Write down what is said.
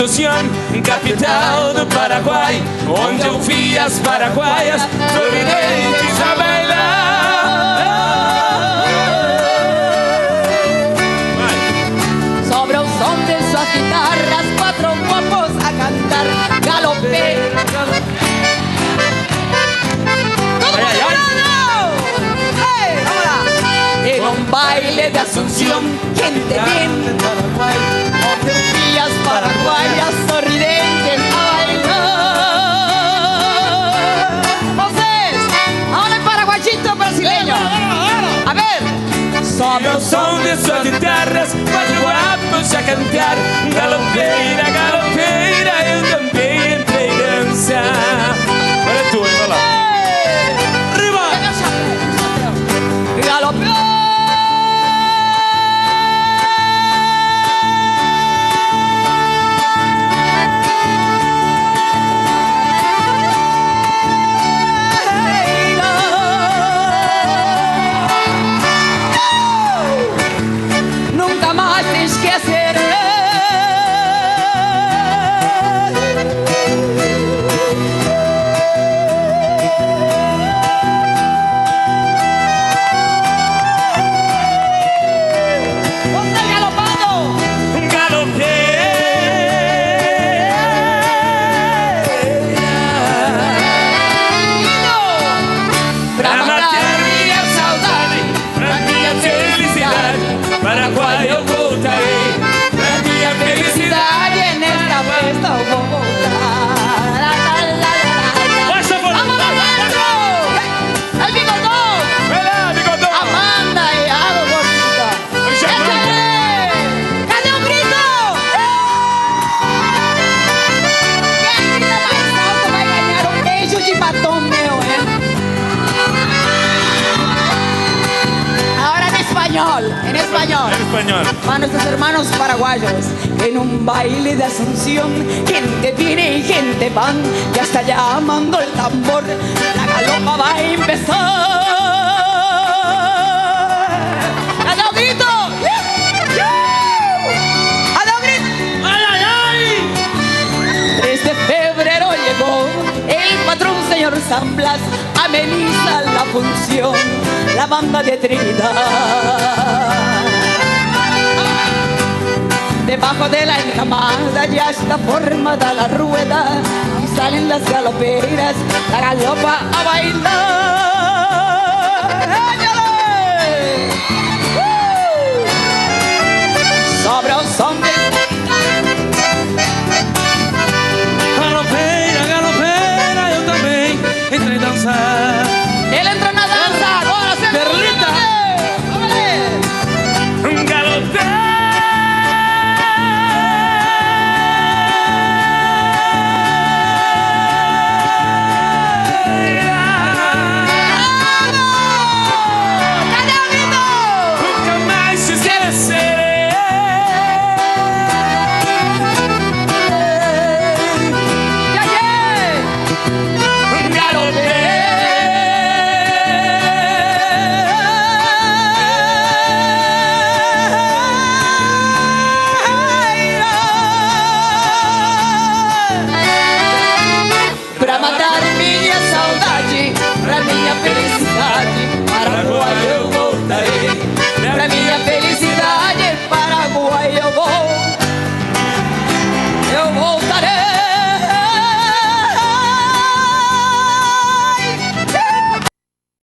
Asunción, capital do Paraguai, onde eu vi as paraguaias sorridentes a bailar. Sobre o som de suas guitarras, quatro guapos a cantar galopé. En un baile de Asunción, gente bien de Paraguay, onde vías paraguayas sorridentes a bailar. Vocês, ahora el paraguayito brasileño. A ver. Sobre o som de suas guitarras, quatro guapos a cantar galopeira, galopeira, eu também entrei dançar. Olha tu, vai lá. Arriba! Galopeira. Paraguai eu voltarei, pra minha felicidade nesta festa eu vou voltar. Vai, Sanfona! ¡El bigodón! Vai lá, bigodão! Amanda y Ado Gordita. ¡Cadê o grito? Quem grita mais alto vai ganhar um beijo de batom meu, ¿eh? Ahora en español, en español. En español. Para nuestros hermanos paraguayos, en un baile de Asunción, gente viene y gente van, ya está llamando el tambor, la galopa va a empezar. ¡Adó grito! ¡Adó grito! ¡Ay, ay, ay! 3 de febrero llegó el patrón señor San Blas, ameniza la función, la banda de Trinidad. Debajo de la encamada ya está formada la rueda y salen las galoperas, la galopa a bailar.